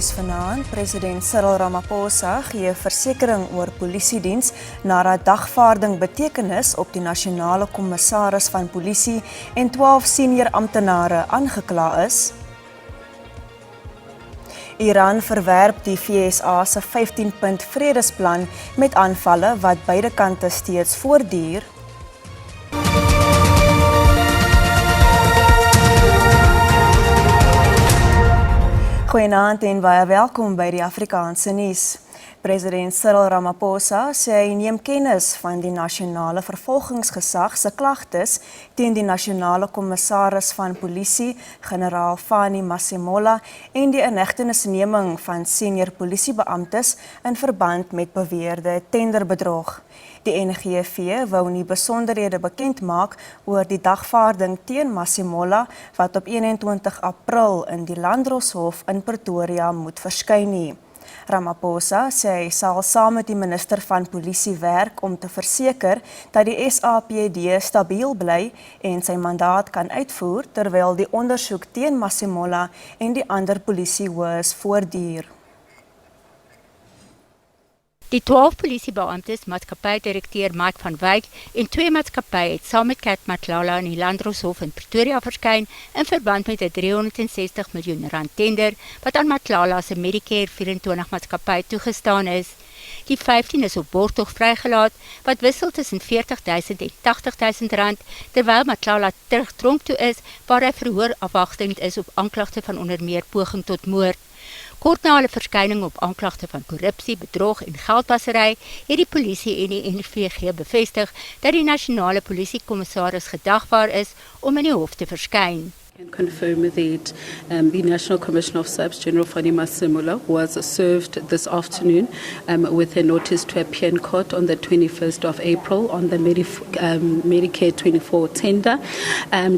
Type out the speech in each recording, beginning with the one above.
nuus vanaand. President Cyril Ramaphosa gee versekering oor polisiediens nadat dagvaarding betekenis op die nasionale kommissaris van polisie en 12 senior amptenare aangekla is. Iran verwerp die VSA se 15-punt vredesplan met aanvalle wat beide kante steeds voortduur. Goeienaand en baie welkom by die Afrikaanse nuus. President Cyril Ramaphosa sê hy neem kennis van die nasionale vervolgingsgesag se klagtes teen die nasionale kommissaris van polisie, generaal Fani Masemola, en die inhegtenisneming van senior polisiebeamptes in verband met beweerde tenderbedrog. Die NGV wou nie besonderhede bekend maak oor die dagvaarding teen Masemola wat op 21 April in die Landdroshof in Pretoria moet verskyn nie. Ramaphosa sê hy sal saam met die minister van polisie werk om te verseker dat die SAPD stabiel bly en sy mandaat kan uitvoer terwyl die ondersoek teen Masemola en die ander polisiehoof voortduur. Die 12 polisiebeamptes, maatskappydirekteur Mike van Wyk en 2 maatskappye het saam met Kat Matlala in die Landdroshof in Pretoria verskyn in verband met 'n 360 miljoen rand tender wat aan Matlala se Medicare 24 maatskappy toegestaan is. Die 15 is op borgtog vrygelaat wat wissel tussen 40.000 en 80.000 rand terwyl Matlala terug tronk toe is waar hy verhoor afwagtend is op aanklagte van onder meer poging tot moord. Kort na hulle verskyning op aanklagte van korrupsie, bedrog en geldwasery, het die polisie en die NVG bevestig dat die nasionale polisiekommissaris gedagvaar is om in die hof te verskyn. I can confirm that the National Commissioner of SAPS, General Fani Masemola, was served this afternoon with a notice to appear in court on the 21st of April on the Medicare 24 tender.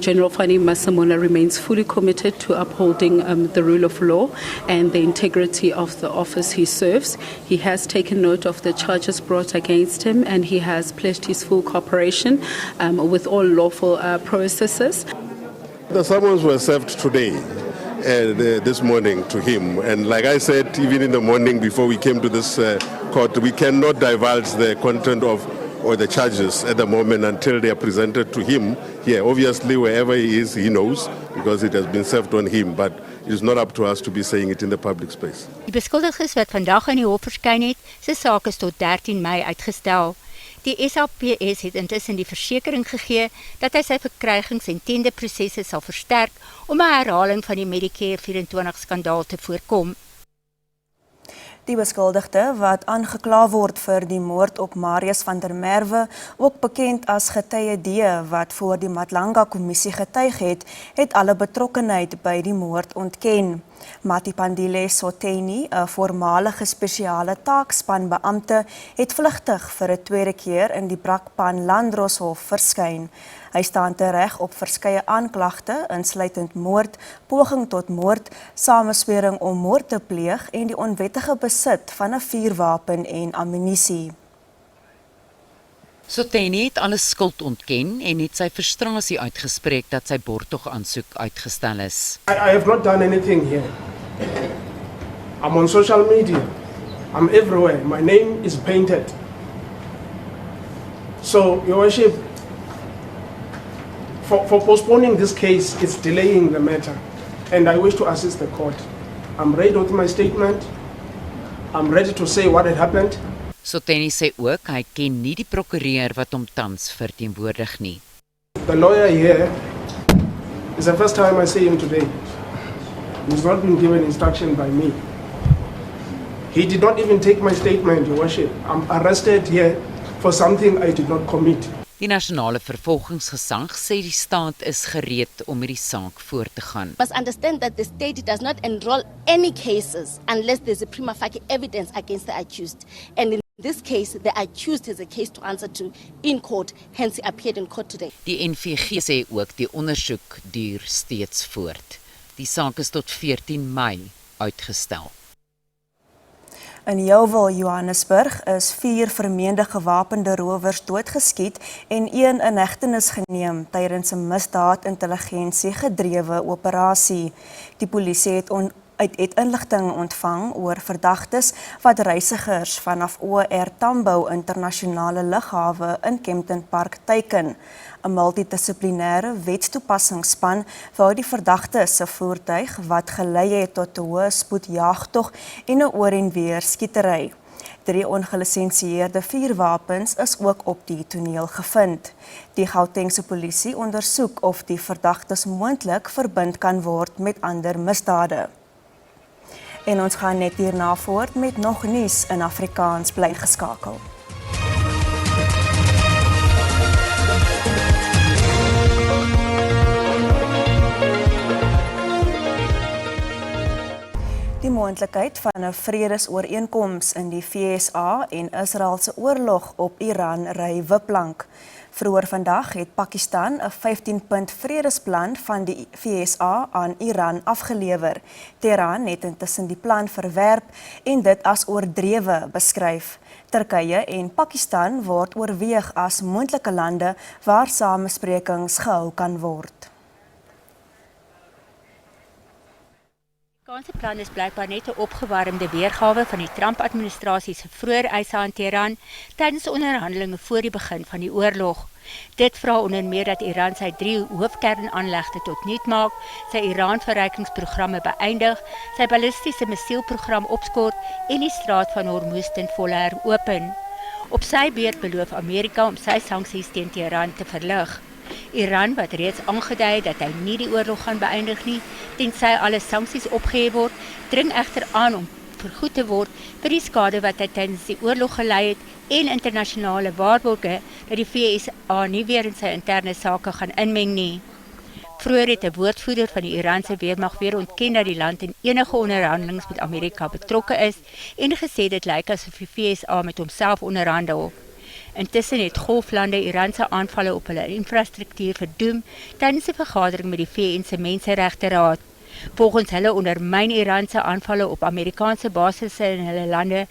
General Fani Masemola remains fully committed to upholding the rule of law and the integrity of the office he serves. He has taken note of the charges brought against him and he has pledged his full cooperation with all lawful processes. The summons were served today, this morning to him. And like I said, even in the morning before we came to this court, we cannot divulge the content of or the charges at the moment until they are presented to him here. Obviously, wherever he is, he knows because it has been served on him. But it is not up to us to be saying it in the public space. Die beskuldigdes wat vandag in die hof verskyn het, se saak is tot 13 Mei uitgestel. Die SAPS het intussen die versekering gegee dat hy sy verkrygings- en tenderprosesse sal versterk om 'n herhaling van die Medicare 24 skandaal te voorkom. Die beskuldigde wat aangekla word vir die moord op Marius van der Merwe, ook bekend as getuie D wat voor die Matlanga-kommissie getuig het alle betrokkenheid by die moord ontken. Matipandile Sotheni, 'n voormalige spesiale taakspanbeampte, het vlugtig vir 'n tweede keer in die Brakpan Landdroshof verskyn. Hy staan tereg op verskeie aanklagte, insluitend moord, poging tot moord, sameswering om moord te pleeg en die onwettige besit van 'n vuurwapen en ammunisie. Sotheni het alle skuld ontken en het sy frustrasie uitgespreek dat sy borgtogaansoek uitgestel is. I have not done anything here. I'm on social media. I'm everywhere. My name is painted. So, Your Worship, for postponing this case, it's delaying the matter. And I wish to assist the court. I'm ready with my statement. I'm ready to say what had happened. Sotheni sê ook hy ken nie die prokureur wat hom tans verteenwoordig nie. The lawyer here is the first time I see him today. He's not been given instruction by me. He did not even take my statement, Your Worship. I'm arrested here for something I did not commit. Die nasionale vervolgingsgesag sê die staat is gereed om met die saak voort te gaan. Must understand that the state does not enroll any cases unless there's a prima facie evidence against the accused. And in this case, the accused has a case to answer to in court, hence he appeared in court today. Die NVG sê ook die ondersoek duur steeds voort. Die saak is tot 14 Mei uitgestel. In Yeoville, Johannesburg, is 4 vermeende gewapende rowers doodgeskiet en 1 in hegtenis geneem tydens 'n misdaadintelligensie gedrewe operasie. Die polisie het het inligting ontvang oor verdagtes wat reisigers vanaf OR Tambo internasionale lughawe in Kempton Park teiken. 'n Multidissiplinêre wetstoepassingsspan wou die verdagtes se voertuig wat gelei het tot 'n hoë spoed jaagtog en 'n oor en weer skietery. 3 ongelisensieerde vuurwapens is ook op die toneel gevind. Die Gautengse polisie ondersoek of die verdagtes moontlik verbind kan word met ander misdade. En ons gaan net hierna voort met nog nuus in Afrikaans, bly geskakel. Die moontlikheid van 'n vredesooreenkoms in die VSA en Israel se oorlog op Iran ry wipplank. Vroeër vandag het Pakistan 'n 15-punt vredesplan van die VSA aan Iran afgelewer. Teheran het intussen die plan verwerp en dit as oordrewe beskryf. Turkye en Pakistan word oorweeg as moontlike lande waar samesprekings gehou kan word. Die Amerikaanse plan is blykbaar net 'n opgewarmde weergawe van die Trump-administrasie se vroeër eise aan Teheran tydens onderhandelinge voor die begin van die oorlog. Dit vra onder meer dat Iran sy 3 hoofkernaanlegte tot nul maak, sy Iran-verrykingsprogramme beëindig, sy ballistiese missielprogram opskort en die straat van Hormuz ten volle heropen. Op sy beurt beloof Amerika om sy sanksies teen Teheran te verlig. Iran, wat reeds aangedui het dat hy nie die oorlog gaan beëindig nie, tensy alle sanksies opgehef word, dring egter aan om vergoed te word vir die skade wat hy tydens die oorlog gelei het en internasionale waarborge dat die VSA nie weer in sy interne sake gaan inmeng nie. Vroeër het 'n woordvoerder van die Iranse weermag weer ontken dat die land in enige onderhandelings met Amerika betrokke is en gesê dit lyk asof die VSA met homself onderhandel. Intussen het golflande Iranse aanvalle op hulle infrastruktuur verdoem tydens 'n vergadering met die VN se Menseregteraad. Volgens hulle ondermyn Iranse aanvalle op Amerikaanse basisse in hulle lande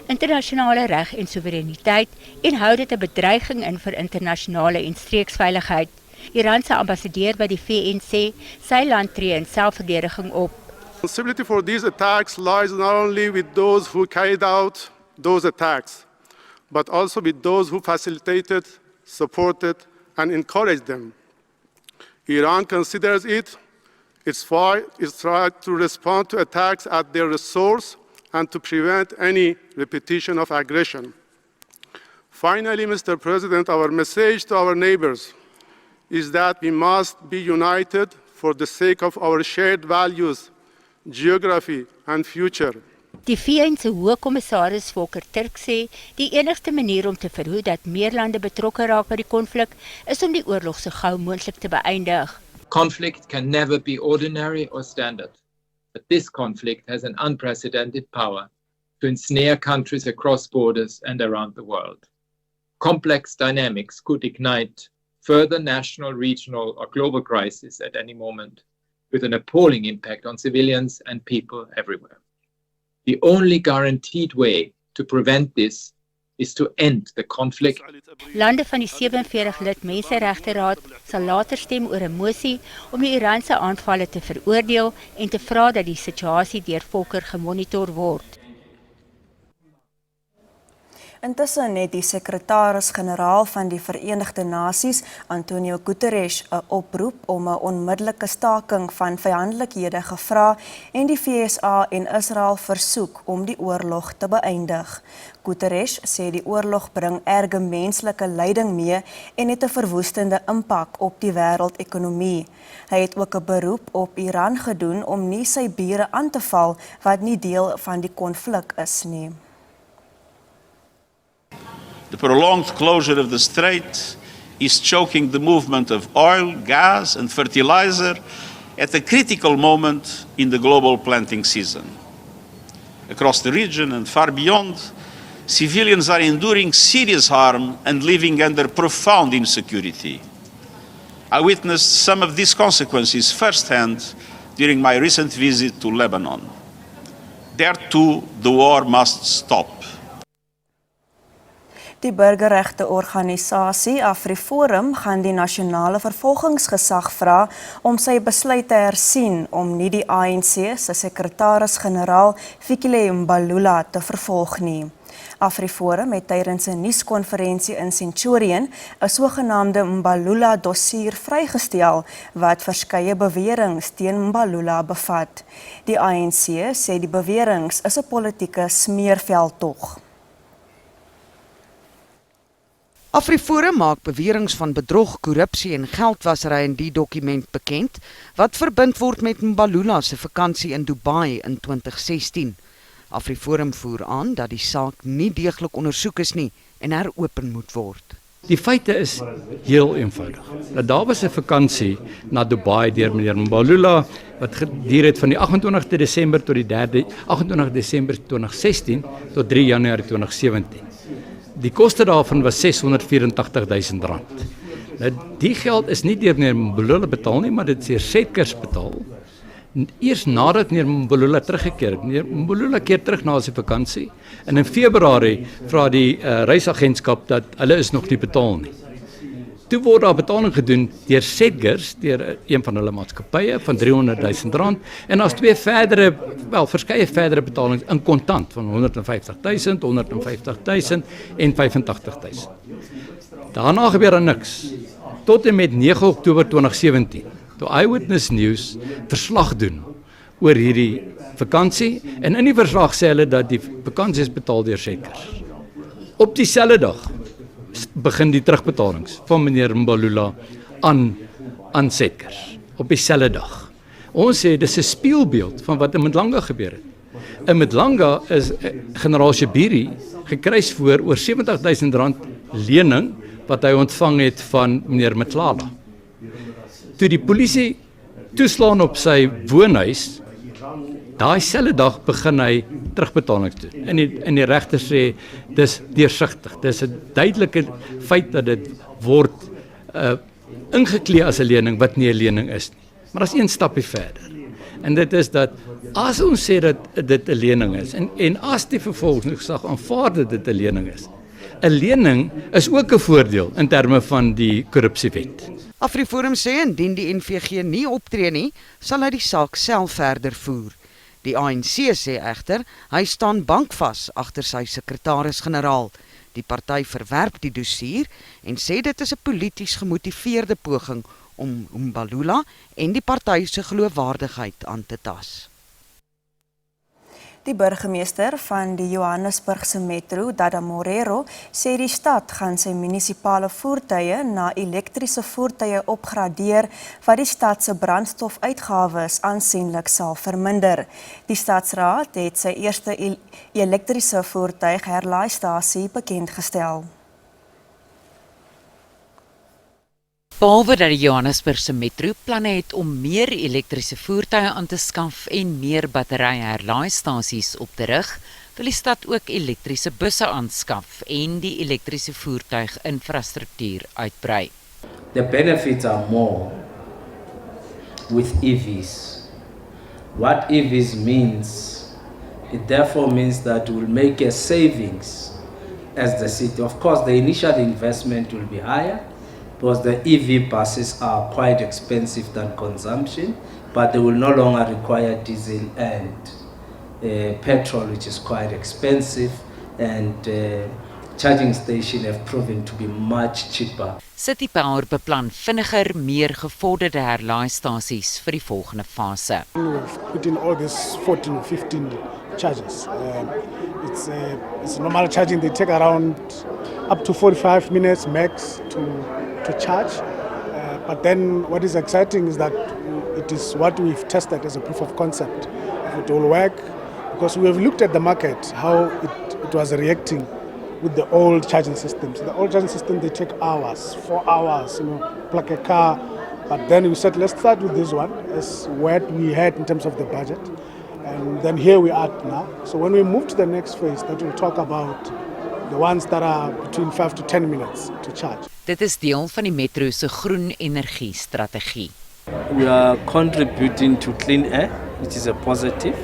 internasionale reg en soewereiniteit en hou dit 'n bedreiging in vir internasionale en streeksveiligheid. Iranse ambassadeur by die VN sê sy land tree in selfverdediging op. Responsibility for these attacks lies not only with those who carried out those attacks, but also with those who facilitated, supported, and encouraged them. Iran considers it its right to respond to attacks at their source and to prevent any repetition of aggression. Finally, Mr. President, our message to our neighbors is that we must be united for the sake of our shared values, geography, and future. Die VN se Hoogkommissaris Volker Turk sê die enigste manier om te verhoed dat meer lande betrokke raak by die konflik is om die oorlog so gou moontlik te beëindig. Conflict can never be ordinary or standard, but this conflict has an unprecedented power to ensnare countries across borders and around the world. Complex dynamics could ignite further national, regional, or global crises at any moment, with an appalling impact on civilians and people everywhere. The only guaranteed way to prevent this is to end the conflict. Lande van die 47-lid Menseregteraad sal later stem oor 'n mosie om die Iranse aanvalle te veroordeel en te vra dat die situasie deur Volker gemonitor word. Intussen het die sekretaris-generaal van die Verenigde Nasies, Antonio Guterres, 'n oproep om 'n onmiddellike staking van vyandelikhede gevra en die VSA en Israel versoek om die oorlog te beëindig. Guterres sê die oorlog bring erge menslike lyding mee en het 'n verwoestende impak op die wêreldekonomie. Hy het ook 'n beroep op Iran gedoen om nie sy bure aan te val wat nie deel van die konflik is nie. The prolonged closure of the strait is choking the movement of oil, gas, and fertilizer at a critical moment in the global planting season. Across the region and far beyond, civilians are enduring serious harm and living under profound insecurity. I witnessed some of these consequences firsthand during my recent visit to Lebanon. There too, the war must stop. Die burgerregteorganisasie AfriForum gaan die nasionale vervolgingsgesag vra om sy besluit te hersien om nie die ANC se sekretaris-generaal Fikile Mbalula te vervolg nie. AfriForum het tydens 'n nuuskonferensie in Centurion 'n sogenaamde Mbalula-dossier vrygestel wat verskeie beweringe teen Mbalula bevat. Die ANC sê die beweringe is 'n politieke smeerveldtog. AfriForum maak beweringe van bedrog, korrupsie en geldwasery in die dokument bekend wat verbind word met Mbalula se vakansie in Dubai in 2016. AfriForum voer aan dat die saak nie deeglik ondersoek is nie en heropen moet word. Die feite is heel eenvoudig. Dat daar was 'n vakansie na Dubai deur meneer Mbalula wat geduur het van die 28 Desember tot die 28 Desember 2016 tot 3 Januarie 2017. Die koste daarvan was R684,000. Nou die geld is nie deur meneer Mbalula betaal nie, maar dit is deur Setkers betaal. Eers nadat meneer Mbalula teruggekeer het. Meneer Mbalula keer terug na sy vakansie en in Februarie vra die reisagentskap dat hulle is nog nie betaal nie. Toe word daar betaling gedoen deur Setkers, deur een van hulle maatskappye van R300,000 en daar's verskeie verdere betalings in kontant van R150,000, R150,000 en R85,000. Daarna gebeur daar niks. Tot en met 9 Oktober 2017. Toe Eyewitness News verslag doen oor hierdie vakansie en in die verslag sê hulle dat die vakansie is betaal deur Setkers. Op dieselfde dag begin die terugbetalings van meneer Mbalula aan Setkers. Op dieselfde dag. Ons sê dis 'n spieelbeeld van wat in Mdlanga gebeur het. In Mdlanga is generaal Shibiri gekruis voor oor R70,000 lening wat hy ontvang het van meneer Mtlala. Toe die polisie toeslaan op sy woonhuis, daai selfde dag begin hy terugbetalings doen. En die regter sê dis deursigtig. Dis 'n duidelike feit dat dit word ingeklee as 'n lening wat nie 'n lening is nie. Maar daar's een stappie verder. En dit is dat as ons sê dat dit 'n lening is en as die vervolgingsgesag aanvaar dat dit 'n lening is. 'n Lening is ook 'n voordeel in terme van die korrupsiewet. AfriForum sê indien die NVG nie optree nie, sal hy die saak self verder voer. Die ANC sê egter, hy staan bankvas agter sy sekretaris-generaal. Die party verwerp die dossier en sê dit is 'n polities gemotiveerde poging om Mbalula en die party se geloofwaardigheid aan te tas. Die burgemeester van die Johannesburgse metro, Dada Morero, sê die stad gaan sy munisipale voertuie na elektriese voertuie opgradeer wat die stad se brandstofuitgawes aansienlik sal verminder. Die stadsraad het sy eerste elektriese voertuig herlaaistasie bekendgestel. Behalwe dat die Johannesburgse metro planne het om meer elektriese voertuie aan te skaf en meer battery-herlaaistasies op te rig, wil die stad ook elektriese busse aanskaf en die elektriese voertuiginfrastruktuur uitbrei. The benefits are more with EVs. What EVs means, it therefore means that we'll make a savings as the city. Of course, the initial investment will be higher, because the EV buses are quite expensive than consumption, but they will no longer require diesel and petrol, which is quite expensive, and charging stations have proven to be much cheaper. City Power beplan vinniger, meer gevorderde herlaaistasies vir die volgende fase. We've put in all these 14 or 15 charges. It's normal charging, they take around up to 45 minutes max to charge. But then what is exciting is that it is what we've tested as a proof of concept. If it will work, because we have looked at the market, how it was reacting with the old charging systems. The old charging system, they take hours, 4 hours, plug a car. But then we said, let's start with this one, as what we had in terms of the budget. And then here we are now. So when we move to the next phase, that we'll talk about the ones that are between 5 to 10 minutes to charge. Dit is deel van die metro se groen energie strategie. We are contributing to clean air, which is a positive,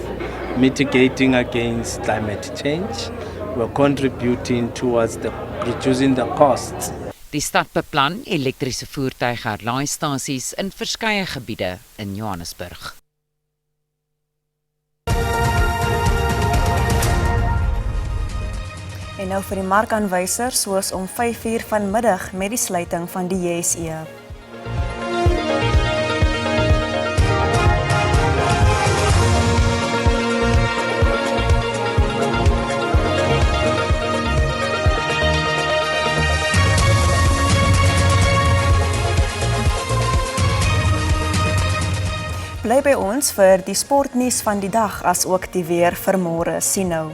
mitigating against climate change. we're contributing towards reducing the costs. Die stad beplan elektriese voertuigherlaaistasies in verskeie gebiede in Johannesburg. En nou vir die markaanwysers soos om 5:00 vanmiddag met die sluiting van die JSE. Bly by ons vir die sportnuus van die dag as ook die weer vir môre. Sien nou.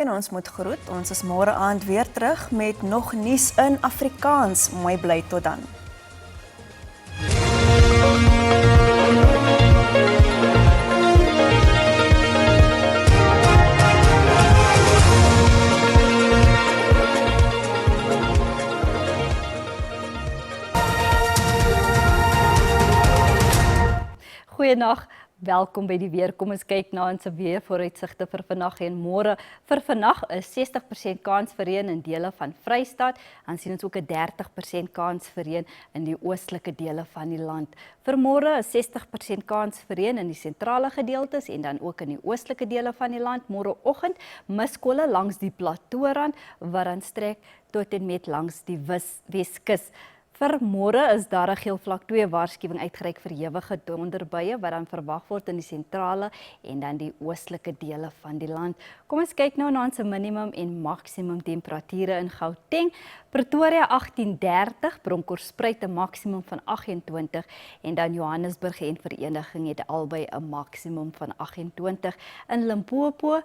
En ons moet groet, ons is môre aand weer terug met nog nuus in Afrikaans. Mooi bly tot dan. Goeienaand, welkom by die weer. Kom ons kyk na ons weervooruitsigte vir vandag en môre. Vir vandag is 60% kans vir reën in dele van Vrystaat. Dan sien ons ook 'n 30% kans vir reën in die oostelike dele van die land. Vir môre is 60% kans vir reën in die sentrale gedeeltes en dan ook in die oostelike dele van die land. Môreoggend miskolle langs die plateaurand wat dan strek tot en met langs die Weskus. Vir môre is daar 'n geel vlak 2 waarskuwing uitgereik vir ewige donderbuie wat dan verwag word in die sentrale en dan die oostelike dele van die land. Kom ons kyk nou na ons minimum en maksimum temperature in Gauteng. Pretoria 18:30, Bronkhorstspruit 'n maksimum van 28 en dan Johannesburg en Vereniging het albei 'n maksimum van 28. In Limpopo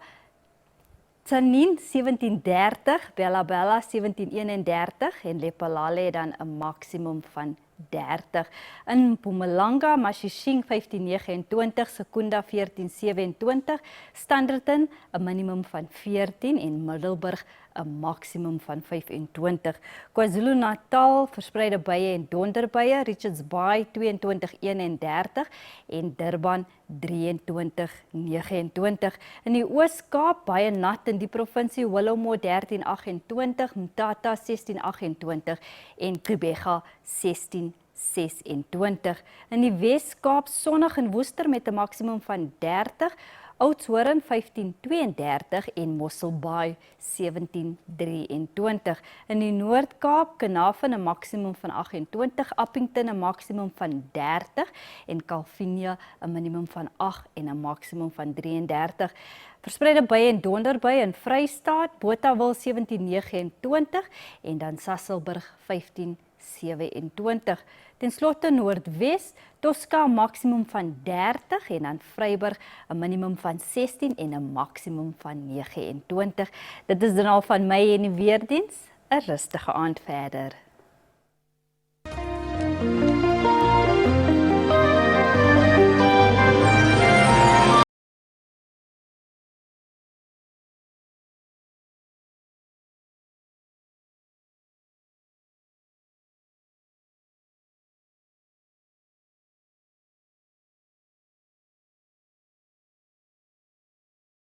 Tsanin 17:30, Bella Bella 17:31 en Lephalale dan 'n maksimum van 30. In Mpumalanga, Mashishing 15:29, Secunda 14:27, Standerton 'n minimum van 14 en Middelburg 'n maksimum van 25. KwaZulu-Natal verspreide buie en donderbuie, Richards Bay 22:31 en Durban 23:29. In die Oos-Kaap baie nat in die provinsie, Willowmore 13:28, Mthatha 16:28 en Gqeberha 16:26. In die Wes-Kaap sonnig en woester met 'n maksimum van 30, Oudtshoorn 15:32 en Mosselbaai 17:23. In die Noord-Kaap, Carnarvon 'n maksimum van 28, Appington 'n maksimum van 30 en Calvinia 'n minimum van 8 en 'n maksimum van 33. Verspreide buie en donderbuie in Vrystaat, Botawil 17:29 en dan Sasolburg 15:27. Ten slotte Noordwes, Tosca 'n maksimum van 30 en dan Vryburg 'n minimum van 16 en 'n maksimum van 29. Dit is dan al van my en die weerdiens. 'n Rustige aand verder.